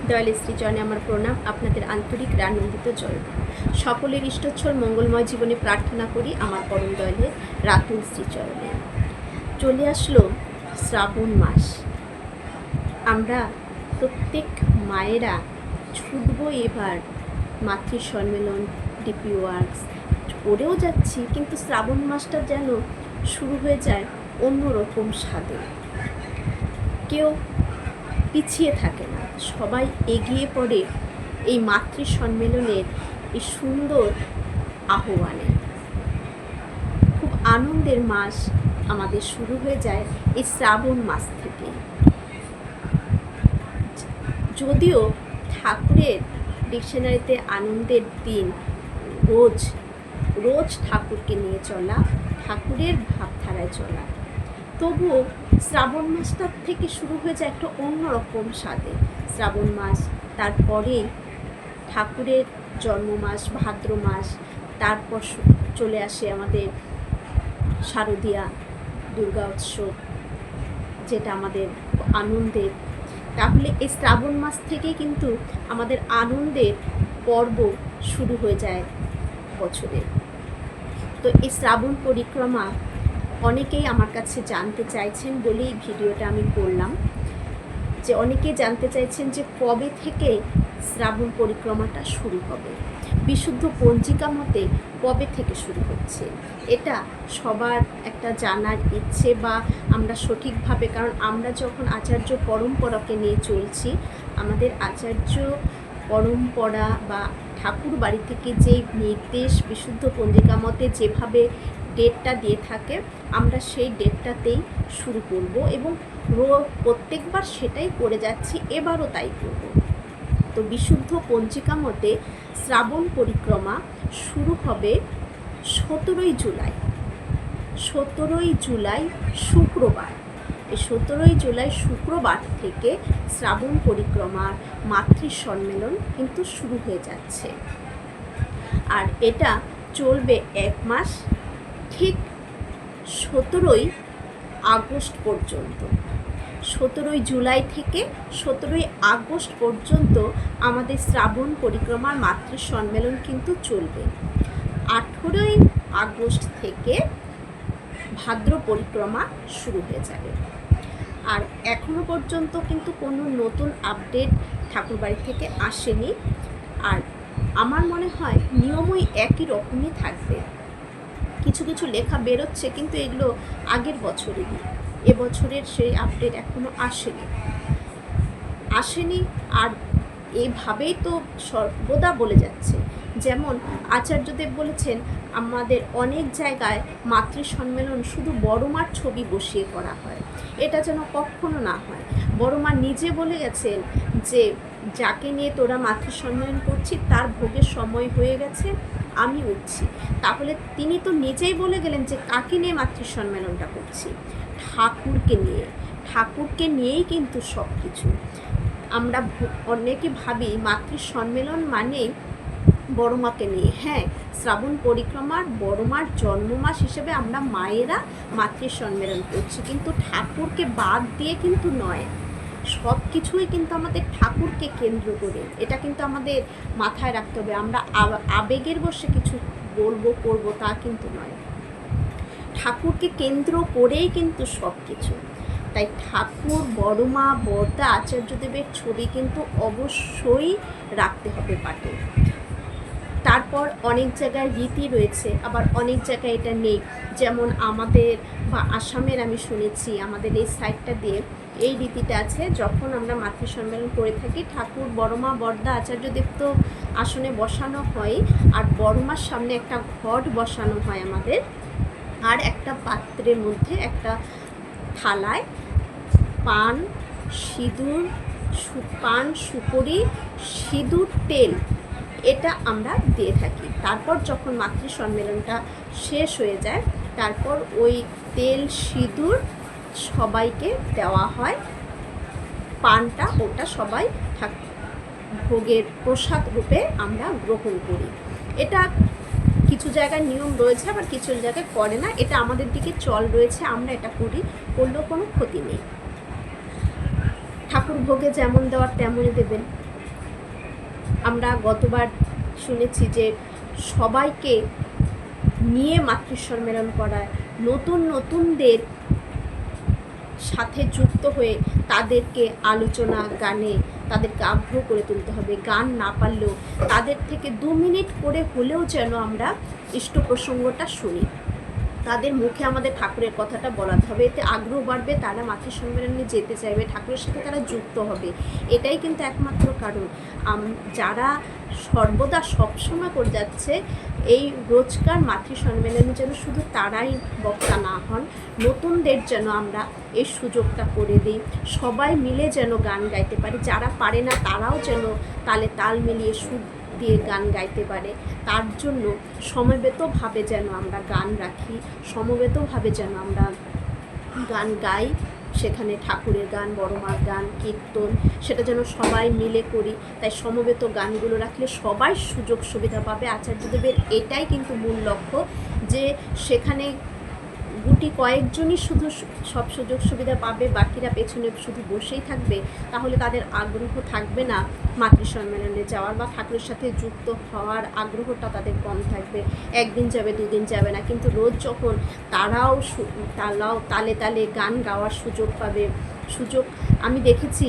দয়ালের শ্রীচরণে আমার প্রণাম, আপনাদের আন্তরিক আনন্দিত জয়। সকলের ইষ্টচ্ছল মঙ্গলময় জীবনে প্রার্থনা করি আমার পরম দয়ালের রাতুল শ্রীচরণে। চলে আসলো শ্রাবণ মাস। আমরা প্রত্যেক মায়েরা ছুটব এবার মাতৃ সম্মেলন, ডিপি ওয়ার্কস করেও যাচ্ছি, কিন্তু শ্রাবণ মাসটা যেন শুরু হয়ে যায় অন্যরকম স্বাদে। কেউ পিছিয়ে থাকে না, সবাই এগিয়ে পড়ে এই মাতৃ সম্মেলনের এই সুন্দর আহ্বানে। খুব আনন্দের মাস আমাদের শুরু হয়ে যায় এই শ্রাবণ মাস থেকে। যদিও ঠাকুরের ডিকশনারিতে আনন্দের দিন, রোজ রোজ ঠাকুরকে নিয়ে চলা, ঠাকুরের ভাবধারায় চলা, তবুও শ্রাবণ মাসটার থেকে শুরু হয়ে যায় একটা অন্যরকম স্বাদে। শ্রাবণ মাস, তারপরে ঠাকুরের জন্ম মাস ভাদ্র মাস, তারপর চলে আসে আমাদের শারদীয়া দুর্গা উৎসব, যেটা আমাদের আনন্দের। তাহলে এই শ্রাবণ মাস থেকে কিন্তু আমাদের আনন্দের পর্ব শুরু হয়ে যায় বছরে। তো এই শ্রাবণ পরিক্রমা অনেকেই আমার কাছে জানতে চাইছেন বলেই ভিডিওটা আমি করলাম, যে অনেকেই জানতে চাইছেন যে কবে থেকে শ্রাবণ পরিক্রমাটা শুরু হবে, বিশুদ্ধ পঞ্জিকা মতে কবে থেকে শুরু হচ্ছে। এটা সবার একটা জানার ইচ্ছে, বা আমরা সঠিকভাবে, কারণ আমরা যখন আচার্য পরম্পরাকে নিয়ে চলছি, আমাদের আচার্য পরম্পরা বা ঠাকুর বাড়ি থেকে যেই নির্দেশ বিশুদ্ধ পঞ্জিকা মতে যেভাবে ডেটটা দিয়ে থাকে, আমরা সেই ডেটটাতেই শুরু করব এবং প্রত্যেকবার সেটাই করে যাচ্ছি, এবারও তাই করব। তো বিশুদ্ধ পঞ্জিকা মতে শ্রাবণ পরিক্রমা শুরু হবে 17ই জুলাই। 17ই জুলাই শুক্রবার। এই 17ই জুলাই শুক্রবার থেকে শ্রাবণ পরিক্রমার মাতৃ সম্মেলন কিন্তু শুরু হয়ে যাচ্ছে, আর এটা চলবে 1 মাস, ঠিক 17ই আগস্ট পর্যন্ত। 17ই জুলাই থেকে 17ই আগস্ট পর্যন্ত আমাদের শ্রাবণ পরিক্রমার মাতৃ সম্মেলন কিন্তু চলবে। 18ই আগস্ট থেকে ভাদ্র পরিক্রমা শুরু হয়ে যাবে। আর এখনো পর্যন্ত কিন্তু কোনো নতুন আপডেট ঠাকুরবাড়ি থেকে আসেনি, আর আমার মনে হয় নিয়মই একই রকমই থাকবে। কিছু কিছু লেখা বেরোচ্ছে, কিন্তু এগুলো আগের বছরেরই, এবছরের সেই আপডেট এখনও আসেনি। আর এইভাবেই তো সর্বদা বলে যাচ্ছে। যেমন আচার্যদেব বলেছেন, আমাদের অনেক জায়গায় মাতৃ সম্মেলন শুধু বড় মার ছবি বসিয়ে করা হয়, এটা যেন কখনো না হয়। বড় মা নিজে বলে গেছেন যে যাকে নিয়ে তোরা মাতৃ সম্মেলন করছি তার ভোগের সময় হয়ে গেছে, আমি উঠছি। তাহলে তিনি তো নিজেই বলে গেলেন যে কাকে নিয়ে মাতৃ সম্মেলনটা করছি, ঠাকুরকে নিয়েই কিন্তু সব কিছু। আমরা অনেকে ভাবি মাতৃ সম্মেলন মানে বড় মাকে নিয়ে। হ্যাঁ, শ্রাবণ পরিক্রমার বড় মার জন্ম মাস হিসেবে আমরা মায়েরা মাতৃ সম্মেলন করছি, কিন্তু ঠাকুরকে বাদ দিয়ে কিন্তু নয়। সব কিছুই কিন্তু আমাদের ঠাকুরকে কেন্দ্র করে, এটা কিন্তু আমাদের মাথায় রাখতে হবে। আমরা আবেগের বশে কিছু বলবো করবো তা কিন্তু নয়, ঠাকুরকে কেন্দ্র করেই কিন্তু সব কিছু। তাই ঠাকুর, বড় মা, বড়দা, আচার্যদেবের ছবি কিন্তু অবশ্যই রাখতে হবে পাটে। তারপর অনেক জায়গায় রীতি রয়েছে, আবার অনেক জায়গায় এটা নেই। যেমন আমাদের বা আসামের আমি শুনেছি, আমাদের এই সাইডটা দিয়ে এই রীতিটা আছে, যখন আমরা মাতৃ সম্মেলন করে থাকি, ঠাকুর, বড় মা, বড়দা, আচার্যদেব তো আসনে বসানো হয়, আর বড় মার সামনে একটা ঘট বসানো হয় আমাদের, আর একটা পাত্রের মধ্যে একটা থালায় পান, সিঁদুর, পান, সুপারি, সিঁদুর, তেল, এটা আমরা দিয়ে থাকি। তারপর যখন মাতৃ সম্মেলনটা শেষ হয়ে যায়, তারপর ওই তেল, সিঁদুর সবাইকে দেওয়া হয়। পানটা ওটা সবাই ভোগের প্রসাদ রূপে আমরা গ্রহণ করি। এটা কিছু জায়গায় নিয়ম রয়েছে, আবার কিছু জায়গায় করে না। এটা আমাদের দিকে চল রয়েছে, আমরা এটা করি, করলেও কোনো ক্ষতি নেই। ঠাকুর ভোগে যেমন দেওয়ার তেমনই দেবেন, আমরা গতবার শুনেছি যে সবাইকে নিয়ে মাতৃসম্মেলন করায়, নতুনদের সাথে যুক্ত হয়ে তাদেরকে আলোচনা গানে তাদেরকে আগ্রহ করে তুলতে হবে। গান না পারলেও তাদের থেকে 2 মিনিট করে হলেও যেন আমরা ইষ্ট প্রসঙ্গটা শুনি, তাদের মুখে আমাদের ঠাকুরের কথাটা বলাতে হবে। এতে আগ্রহ বাড়বে, তারা মাতৃসম্মেলনে যেতে চাইবে, ঠাকুরের সাথে তারা যুক্ত হবে। এটাই কিন্তু একমাত্র কারণ। যারা সর্বদা সবসময় করে যাচ্ছে এই রোজকার মাতৃসম্মেলনে যেন শুধু তারাই বক্তা না হন, নতুনদের যেন আমরা এই সুযোগটা করে দিই। সবাই মিলে যেন গান গাইতে পারি, যারা পারে না তারাও যেন তালে তাল মিলিয়ে সুর দিয়ে গান গাইতে পারে। তার জন্য সমবেতভাবে যেন আমরা গান রাখি, সমবেতভাবে যেন আমরা গান গাই। সেখানে ঠাকুরের গান, বড় মার গান, কীর্তন, সেটা যেন সবাই মিলে করি। তাই সমবেত গানগুলো রাখলে সবাই সুযোগ সুবিধা পাবে। আচার্যদেবের এটাই কিন্তু মূল লক্ষ্য, যে সেখানে গুটি কয়েকজনই শুধু সব সুযোগ সুবিধা পাবে, বাকিরা পেছনে শুধু বসেই থাকবে। তাহলে তাদের আগ্রহ থাকবে না মাতৃসম্মেলনে যাওয়ার বা ঠাকুরের সাথে যুক্ত হওয়ার আগ্রহটা তাদের কম থাকবে। একদিন যাবে, 2 দিন যাবে না, কিন্তু রোজ যখন তারাও তালে তালে গান গাওয়ার সুযোগ পাবে। আমি দেখেছি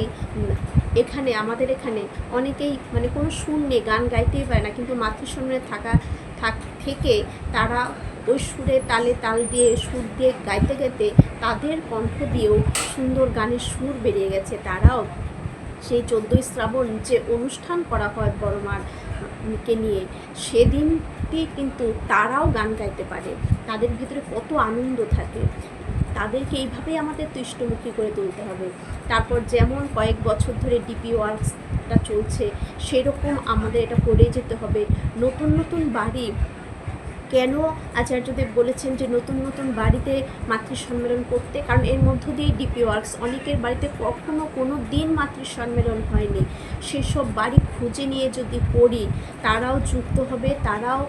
এখানে, আমাদের এখানে অনেকেই মানে কোনো সুর নেই, গান গাইতেই পারে না, কিন্তু মাতৃসম্মেলনে থেকে তারা ওই সুরে তালে তাল দিয়ে সুর দিয়ে গাইতে গাইতে তাদের কণ্ঠ দিয়েও সুন্দর গানের সুর বেরিয়ে গেছে। তারাও সেই 14ই শ্রাবণ যে অনুষ্ঠান করা হয় বড় মারকে নিয়ে, সেদিনটি কিন্তু তারাও গান গাইতে পারে। তাদের ভিতরে কত আনন্দ থাকে। তাদেরকে এইভাবেই আমাদের তুষ্টমুখী করে তুলতে হবে। তারপর যেমন কয়েক বছর ধরে ডিপি ওয়ার্কসটা চলছে, সেরকম আমাদের এটা করে যেতে হবে। নতুন বাড়ি, কেন আচার্যদেব বলেছেন যে নতুন বাড়িতে মাতৃসম্মেলন করতে? কারণ এর মধ্য দিয়ে ডিপি ওয়ার্কস, অনেকের বাড়িতে কখনো কোনো দিন মাতৃসম্মেলন হয়নি, সেসব বাড়ি খুঁজে নিয়ে যদি করি, তারাও যুক্ত হবে, তারাও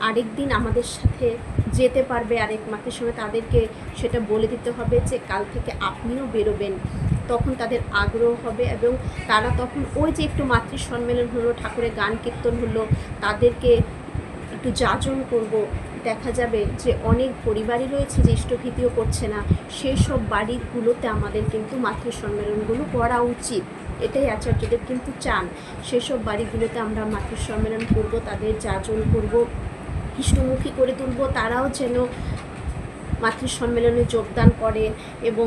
আরেক দিন আমাদের সাথে যেতে পারবে আরেক মাতৃসম্মেলনে। তাদেরকে সেটা বলে দিতে হবে যে কাল থেকে আপনিও বেরোবেন, তখন তাদের আগ্রহ হবে। এবং তারা তখন ওই যে একটু মাতৃসম্মেলন হলো, ঠাকুরের গান কীর্তন হলো, তাদেরকে একটু যাজন করব, দেখা যাবে যে অনেক পরিবারই রয়েছে যে ইষ্টভীতিও করছে না, সেই সব বাড়িগুলোতে আমাদের কিন্তু মাতৃসম্মেলনগুলো করা উচিত। এটাই আচার্যদেব কিন্তু চান। সেসব বাড়িগুলোতে আমরা মাতৃসম্মেলন করব, তাদের যাজন করব, ইষ্টমুখী করে তুলব, তারাও যেন মাতৃসম্মেলনে যোগদান করে। এবং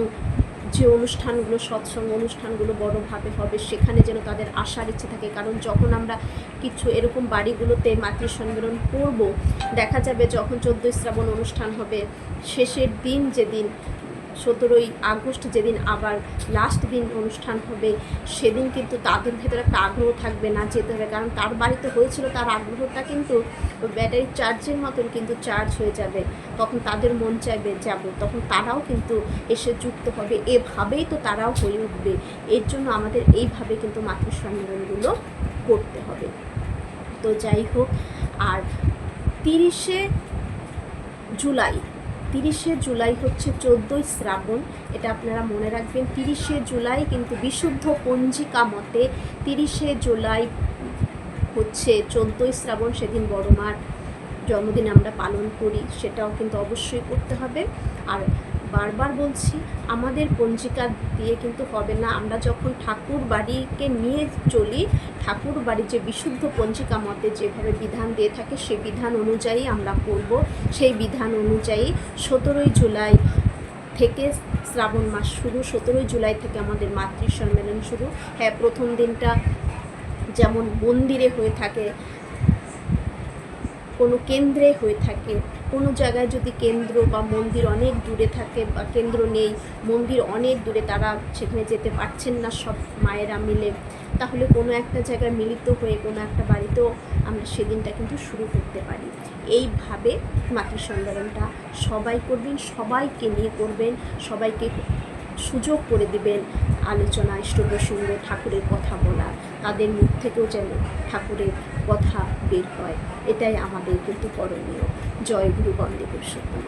যে অনুষ্ঠানগুলো, সৎসঙ্গ অনুষ্ঠানগুলো বড়োভাবে হবে, সেখানে যেন তাদের আসার ইচ্ছে থাকে। কারণ যখন আমরা কিছু এরকম বাড়িগুলোতে মাতৃসম্মেলন করব, দেখা যাবে যখন 14ই শ্রাবণ অনুষ্ঠান হবে, শেষের দিন যেদিন 17ই আগস্ট যেদিন আবার লাস্ট দিন অনুষ্ঠান হবে, সেদিন কিন্তু তাদের ভেতরে একটা আগ্রহ থাকবে না যেতে হবে। কারণ তার বাড়িতে হয়েছিল, তার আগ্রহটা কিন্তু ব্যাটারি চার্জের মতন কিন্তু চার্জ হয়ে যাবে, তখন তাদের মন চাইবে যাব, তখন তারাও কিন্তু এসে যুক্ত হবে। এভাবেই তো তারাও হয়ে উঠবে। এর জন্য আমাদের এইভাবে কিন্তু মাতৃসম্মেলনগুলো করতে হবে। তো যাই হোক, আর 30শে জুলাই হচ্ছে 14ই শ্রাবণ, এটা আপনারা মনে রাখবেন। 30শে জুলাই কিন্তু বিশুদ্ধ পঞ্জিকা মতে 30শে জুলাই হচ্ছে 14ই শ্রাবণ, সেদিন বড় মার জন্মদিন আমরা পালন করি, সেটাও কিন্তু অবশ্যই করতে হবে। আর বারবার বলছি, আমাদের পঞ্জিকা দিয়ে কিন্তু হবে না। আমরা যখন ঠাকুর বাড়িকে নিয়ে চলি, ঠাকুর বাড়ির যে বিশুদ্ধ পঞ্জিকা মতে যেভাবে বিধান দিয়ে থাকে, সেই বিধান অনুযায়ী আমরা করব। সেই বিধান অনুযায়ী 17ই জুলাই থেকে শ্রাবণ মাস শুরু, 17ই জুলাই থেকে আমাদের মাতৃসম্মেলন শুরু। হ্যাঁ, প্রথম দিনটা যেমন মন্দিরে হয়ে থাকে, কোনো কেন্দ্রে হয়ে থাকে, কোনো জায়গায় যদি কেন্দ্র বা মন্দির অনেক দূরে থাকে বা কেন্দ্র নেই, মন্দির অনেক দূরে, তারা সেখানে যেতে পারছেন না সব মায়েরা মিলে, তাহলে কোনো একটা জায়গায় মিলিত হয়ে কোনো একটা বাড়িতেও আমরা সেদিনটা কিন্তু শুরু করতে পারি। এইভাবে মাতৃসম্মেলনটা সবাই করবেন, সবাইকে নিয়ে করবেন, সবাইকে সুযোগ করে দিবেন আলোচনা, ইষ্ট প্রসঙ্গ, ঠাকুরের কথা বলা, তাদের মুখ থেকেও যেন ঠাকুরের কথা বের হয়। এটাই আমাদের কিন্তু করণীয়। জয় গুরু, বন্দে পুরুষোত্তম।